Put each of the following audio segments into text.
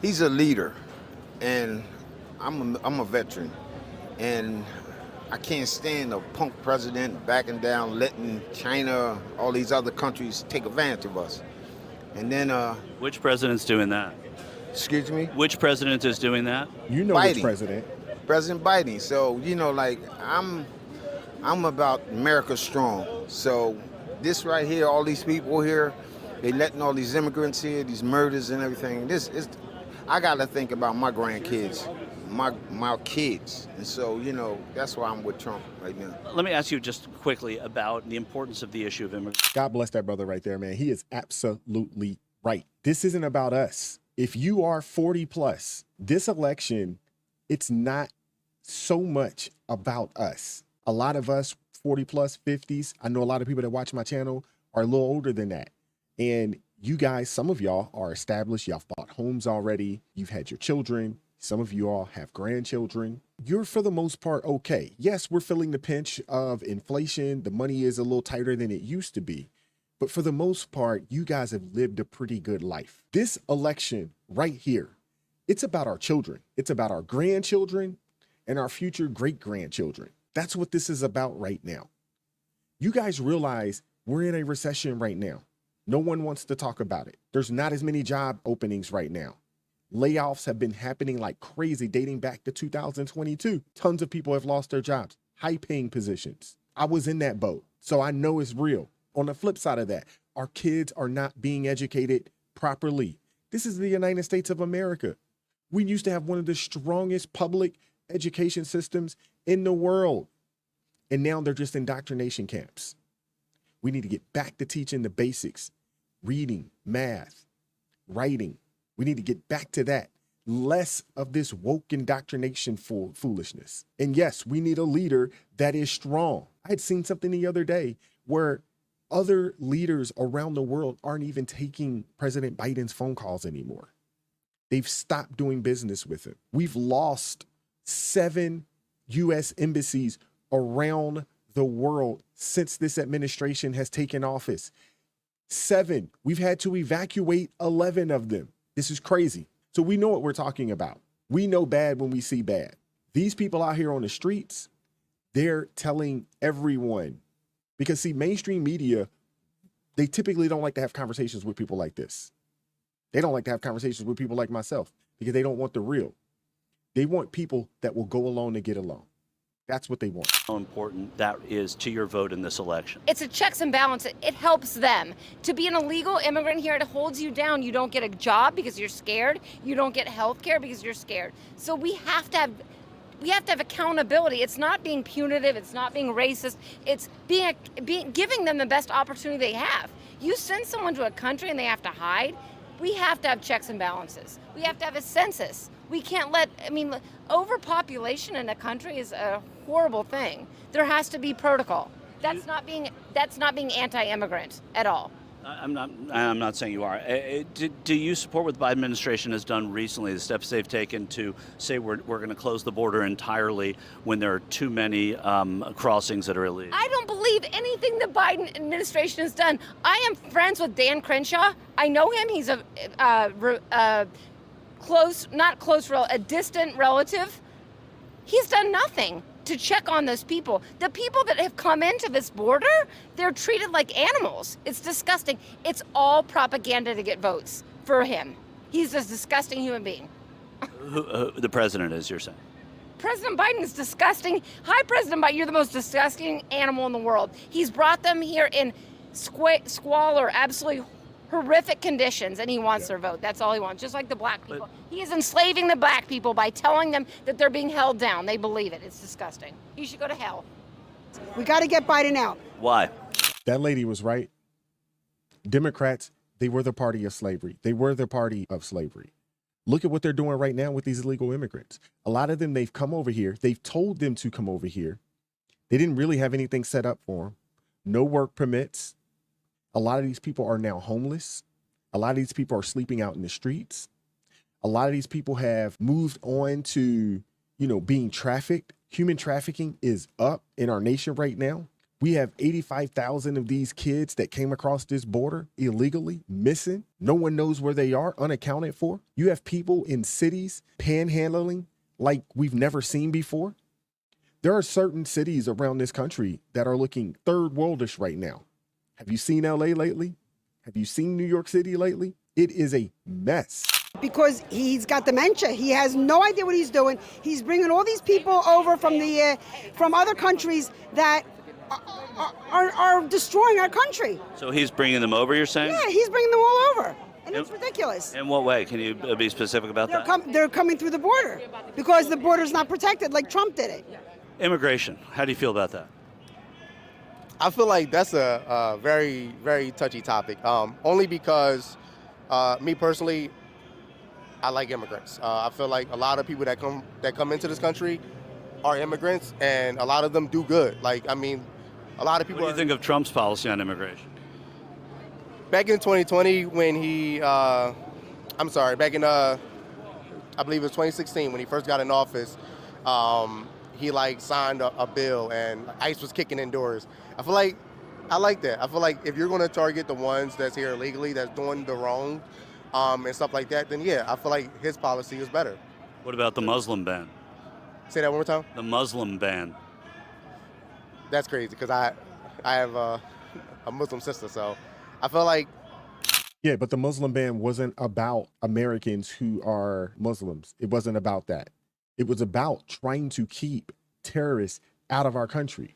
He's a leader, and I'm a veteran, and I can't stand a punk president backing down, letting China, all these other countries take advantage of us. And then, Which president's doing that? excuse me, Which president is doing that? You know which Biden, president. President Biden. So like I'm about America strong. So this right here, all these people here, they letting all these immigrants here, these murders and everything. This is, I got to think about my grandkids, my kids, and so that's why I'm with Trump right now. Let me ask you just quickly about the importance of the issue of immigration. God bless that brother right there, man. He is absolutely right. This isn't about us. If you are 40 plus, this election, it's not so much about us. A lot of us 40 plus, 50s, I know a lot of people that watch my channel are a little older than that. And you guys, some of y'all are established. Y'all bought homes already. You've had your children. Some of you all have grandchildren. You're for the most part okay. Yes, we're feeling the pinch of inflation. The money is a little tighter than it used to be. But for the most part, you guys have lived a pretty good life. This election right here, it's about our children. It's about our grandchildren and our future great-grandchildren. That's what this is about right now. You guys realize we're in a recession right now. No one wants to talk about it. There's not as many job openings right now. Layoffs have been happening like crazy dating back to 2022. Tons of people have lost their jobs, high-paying positions. I was in that boat, so I know it's real. On the flip side of that, our kids are not being educated properly. This is the United States of America. We used to have one of the strongest public education systems in the world. And now they're just indoctrination camps. We need to get back to teaching the basics, reading, math, writing. We need to get back to that. Less of this woke indoctrination foolishness. And yes, we need a leader that is strong. I had seen something the other day where other leaders around the world aren't even taking President Biden's phone calls anymore. They've stopped doing business with him. We've lost 7 U.S. embassies around the world since this administration has taken office. 7. We've had to evacuate 11 of them. This is crazy. So we know what we're talking about. We know bad when we see bad. These people out here on the streets, they're telling everyone, because see, mainstream media, they typically don't like to have conversations with people like this. They don't like to have conversations with people like myself because they don't want the real. They want people that will go along to get along. That's what they want. How important that is to your vote in this election? It's a checks and balances. It helps them. To be an illegal immigrant here, it holds you down. You don't get a job because you're scared. You don't get health care because you're scared. So we have to have accountability. It's not being punitive. It's not being racist. It's giving them the best opportunity they have. You send someone to a country and they have to hide. We have to have checks and balances. We have to have a census. We can't overpopulation in a country is a horrible thing. There has to be protocol. That's not being anti-immigrant at all. I'm not saying you are. Do you support what the Biden administration has done recently, the steps they've taken to say we're going to close the border entirely when there are too many crossings that are illegal? I don't believe anything the Biden administration has done. I am friends with Dan Crenshaw. I know him. He's a distant relative. He's done nothing to check on those people. The people that have come into this border, they're treated like animals. It's disgusting. It's all propaganda to get votes for him. He's a disgusting human being. The president is, you're saying? President Biden is disgusting. Hi, President Biden, you're the most disgusting animal in the world. He's brought them here in squalor, absolutely horrific conditions, and he wants their vote. That's all he wants, just like the black people. He is enslaving the black people by telling them that they're being held down. They believe it. It's disgusting. You should go to hell. We got to get Biden out. Why? That lady was right. Democrats, they were the party of slavery. They were the party of slavery. Look at what they're doing right now with these illegal immigrants. A lot of them, they've come over here. They've told them to come over here. They didn't really have anything set up for them. No work permits. A lot of these people are now homeless. A lot of these people are sleeping out in the streets. A lot of these people have moved on to, being trafficked. Human trafficking is up in our nation right now. We have 85,000 of these kids that came across this border illegally, missing. No one knows where they are, unaccounted for. You have people in cities panhandling like we've never seen before. There are certain cities around this country that are looking third worldish right now. Have you seen LA lately? Have you seen New York City lately? It is a mess. Because he's got dementia. He has no idea what he's doing. He's bringing all these people over from other countries that are destroying our country. So he's bringing them over, you're saying? Yeah, he's bringing them all over. And it's ridiculous. In what way? Can you be specific about that? They're coming through the border because the border's not protected like Trump did it. Immigration. How do you feel about that? I feel like that's a very, very touchy topic. Only because, me personally, I like immigrants. I feel like a lot of people that come into this country are immigrants, and a lot of them do good. Like, I mean, a lot of people. What do you think of Trump's policy on immigration? Back in 2020, when back in I believe it was 2016 when he first got in office. He signed a bill and ICE was kicking in doors. I feel like I like that. I feel like if you're going to target the ones that's here illegally, that's doing the wrong, and stuff like that, then yeah, I feel like his policy is better. What about the Muslim ban? Say that one more time. The Muslim ban. That's crazy because I have a Muslim sister, so I feel like. Yeah, but the Muslim ban wasn't about Americans who are Muslims. It wasn't about that. It was about trying to keep terrorists out of our country.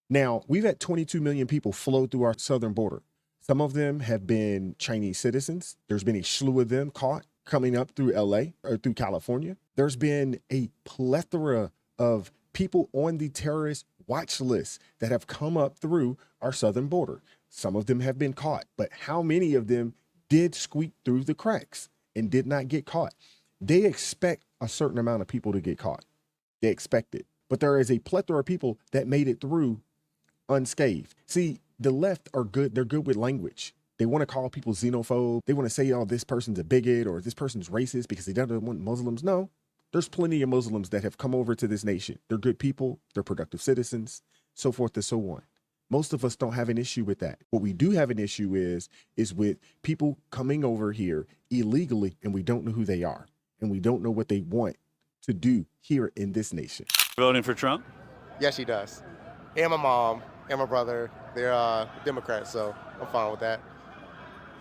Now, we've had 22 million people flow through our southern border. Some of them have been Chinese citizens. There's been a slew of them caught coming up through LA or through California. There's been a plethora of people on the terrorist watch list that have come up through our southern border. Some of them have been caught, but how many of them did squeak through the cracks and did not get caught? They expect a certain amount of people to get caught. They expect it. But there is a plethora of people that made it through unscathed. See, the left are good. They're good with language. They want to call people xenophobe. They want to say, oh, this person's a bigot or this person's racist because they don't want Muslims. No, there's plenty of Muslims that have come over to this nation. They're good people. They're productive citizens, so forth and so on. Most of us don't have an issue with that. What we do have an issue is with people coming over here illegally and we don't know who they are and we don't know what they want to do here in this nation. Voting for Trump? Yes, she does. And my mom and my brother, they're Democrats, so I'm fine with that.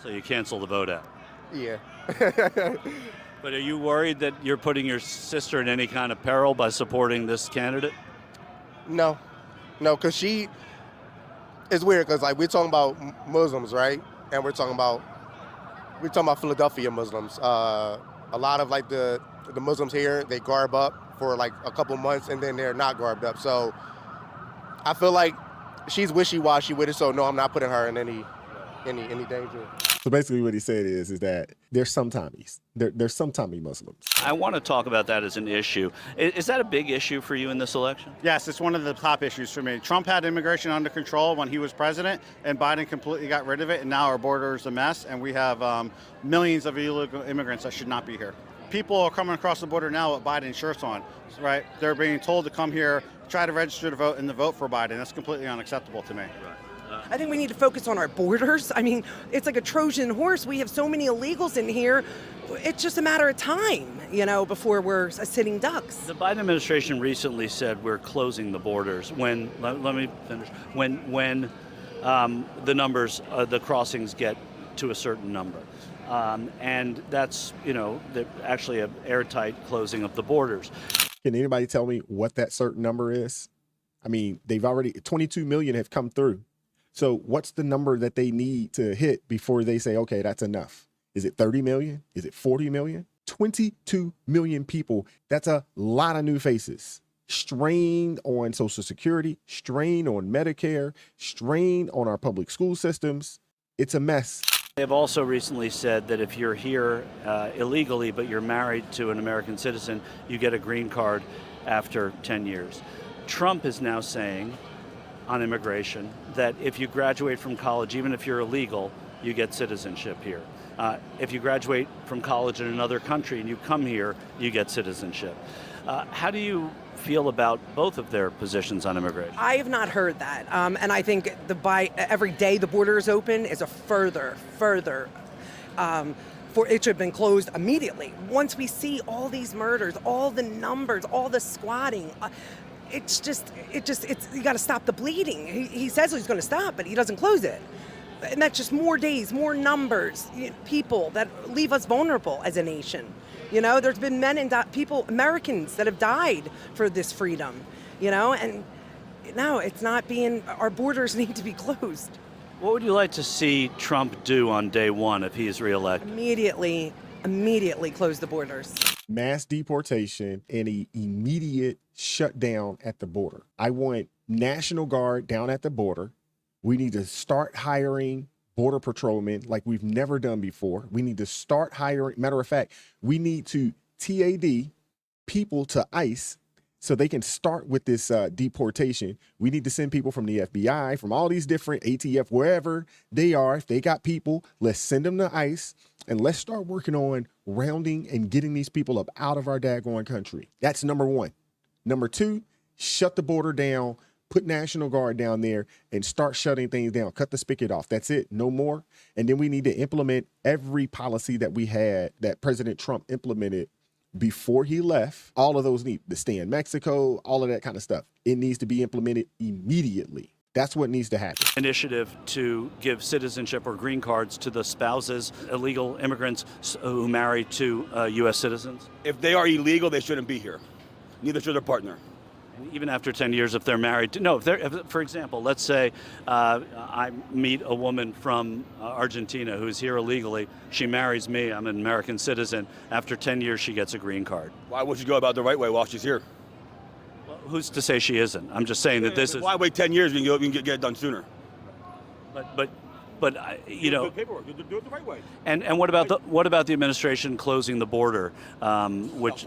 So you cancel the vote out? Yeah. But are you worried that you're putting your sister in any kind of peril by supporting this candidate? No, because it's weird because we're talking about Muslims, right? And we're talking about Philadelphia Muslims. A lot of the Muslims here, they garb up for a couple months and then they're not garbed up. So I feel like she's wishy-washy with it. So no, I'm not putting her in any danger. So basically what he said is that there's some Tommies. There's some Tommy Muslims. I want to talk about that as an issue. Is that a big issue for you in this election? Yes, it's one of the top issues for me. Trump had immigration under control when he was president, and Biden completely got rid of it, and now our border is a mess, and we have millions of illegal immigrants that should not be here. People are coming across the border now with Biden shirts on, right? They're being told to come here, try to register to vote, and to vote for Biden. That's completely unacceptable to me. I think we need to focus on our borders. I mean, it's like a Trojan horse. We have so many illegals in here. It's just a matter of time, before we're sitting ducks. The Biden administration recently said we're closing the borders when, let me finish, when the numbers, the crossings get to a certain number. And that's, actually an airtight closing of the borders. Can anybody tell me what that certain number is? I mean, they've already, 22 million have come through. So what's the number that they need to hit before they say, okay, that's enough? Is it 30 million? Is it 40 million? 22 million people. That's a lot of new faces. Strain on Social Security, strain on Medicare, strain on our public school systems. It's a mess. They've also recently said that if you're here illegally, but you're married to an American citizen, you get a green card after 10 years. Trump is now saying on immigration that if you graduate from college, even if you're illegal, you get citizenship here. If you graduate from college in another country and you come here, you get citizenship. How do you feel about both of their positions on immigration? I have not heard that, and I think every day the border is open is a further for it should have been closed immediately. Once we see all these murders, all the numbers, all the squatting, it's you got to stop the bleeding. He says he's going to stop, but he doesn't close it. And that's just more days, more numbers, people that leave us vulnerable as a nation. There's been Americans that have died for this freedom, and no, it's not our borders need to be closed. What would you like to see Trump do on day one if he is reelected? Immediately close the borders. Mass deportation and an immediate shutdown at the border. I want National Guard down at the border. We need to start hiring border patrolmen like we've never done before. We need to start hiring. Matter of fact, we need to TAD people to ICE so they can start with this deportation. We need to send people from the FBI, from all these different ATF, wherever they are. If they got people, let's send them to ICE and let's start working on rounding and getting these people up out of our daggone country. That's number one. Number two, shut the border down, put National Guard down there and start shutting things down. Cut the spigot off. That's it. No more. And then we need to implement every policy that we had, that President Trump implemented before he left. All of those need to stay in Mexico, all of that kind of stuff. It needs to be implemented immediately. That's what needs to happen. Initiative to give citizenship or green cards to the spouses, illegal immigrants who marry to U.S. citizens? If they are illegal, they shouldn't be here. Neither should their partner. And even after 10 years, if they're married, for example, let's say I meet a woman from Argentina who's here illegally. She marries me. I'm an American citizen. After 10 years, she gets a green card. Why would you go about the right way while she's here? Well, who's to say she isn't? I'm just saying that this is. Why wait 10 years when you can get it done sooner? But Do paperwork. Do it the right way. And what about the administration closing the border, which.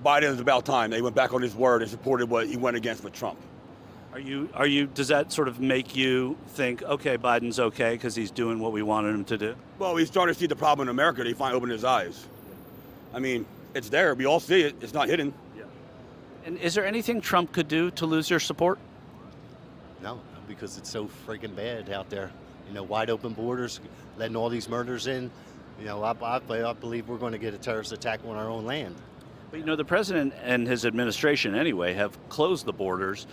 Biden is about time. They went back on his word and supported what he went against with Trump. Does that sort of make you think, okay, Biden's okay because he's doing what we wanted him to do? Well, he's starting to see the problem in America. He finally opened his eyes. I mean, it's there. We all see it. It's not hidden. Yeah. And is there anything Trump could do to lose your support? No, because it's so freaking bad out there. Wide open borders, letting all these murders in. I believe we're going to get a terrorist attack on our own land. But the president and his administration, anyway, have closed the borders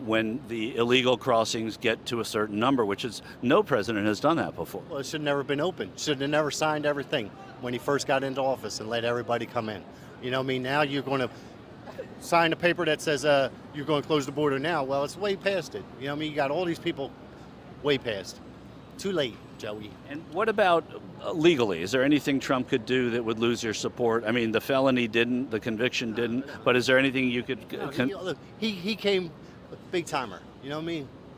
when the illegal crossings get to a certain number, which is no president has done that before. Well, it should have never been open. Should have never signed everything when he first got into office and let everybody come in. Now you're going to sign a paper that says you're going to close the border now. Well, it's way past it. You got all these people way past. Too late, Joey. And what about legally? Is there anything Trump could do that would lose your support? I mean, the felony didn't, the conviction didn't, but is there anything you could... Look, he came big timer,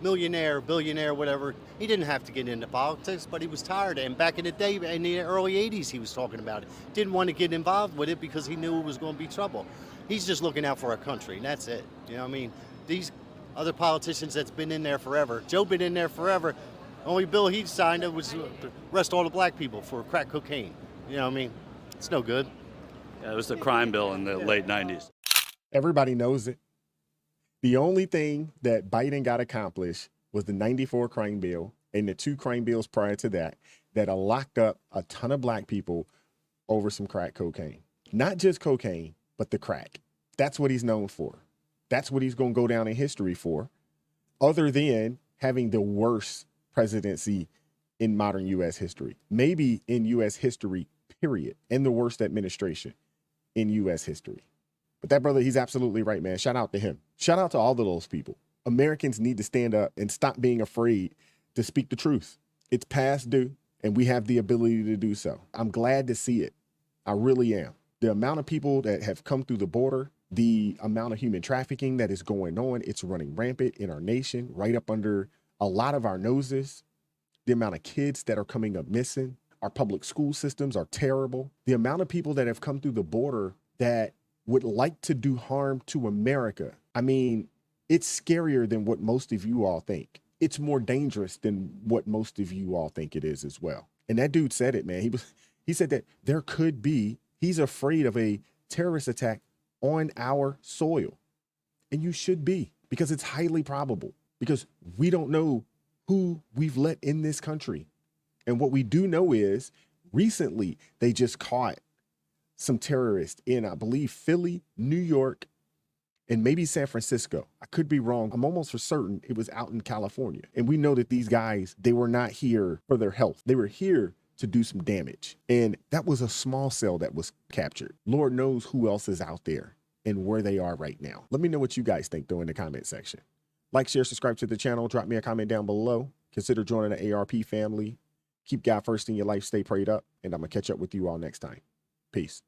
millionaire, billionaire, whatever. He didn't have to get into politics, but he was tired. And back in the day, in the early 80s, he was talking about it. Didn't want to get involved with it because he knew it was going to be trouble. He's just looking out for our country, and that's it. These other politicians that's been in there forever, Joe been in there forever. Only bill he signed was to arrest all the black people for crack cocaine. It's no good. Yeah, it was the crime bill in the late 90s. Everybody knows it. The only thing that Biden got accomplished was the 94 crime bill and the 2 crime bills prior to that locked up a ton of black people over some crack cocaine. Not just cocaine, but the crack. That's what he's known for. That's what he's going to go down in history for, other than having the worst presidency in modern U.S. history, maybe in U.S. history, period, and the worst administration in U.S. history. But that brother, he's absolutely right, man. Shout out to him. Shout out to all of those people. Americans need to stand up and stop being afraid to speak the truth. It's past due, and we have the ability to do so. I'm glad to see it. I really am. The amount of people that have come through the border, the amount of human trafficking that is going on, it's running rampant in our nation, right up under a lot of our noses. The amount of kids that are coming up missing. Our public school systems are terrible. The amount of people that have come through the border that would like to do harm to America. I mean, it's scarier than what most of you all think. It's more dangerous than what most of you all think it is as well. And that dude said it, man. He said that there could be, he's afraid of a terrorist attack on our soil. And you should be, because it's highly probable, because we don't know who we've let in this country. And what we do know is recently they just caught some terrorists in, I believe, Philly, New York, and maybe San Francisco. I could be wrong. I'm almost for certain it was out in California. And we know that these guys, they were not here for their health. They were here to do some damage. And that was a small cell that was captured. Lord knows who else is out there and where they are right now. Let me know what you guys think though in the comment section. Like, share, subscribe to the channel. Drop me a comment down below. Consider joining the ARP family. Keep God first in your life. Stay prayed up. And I'm going to catch up with you all next time. Peace.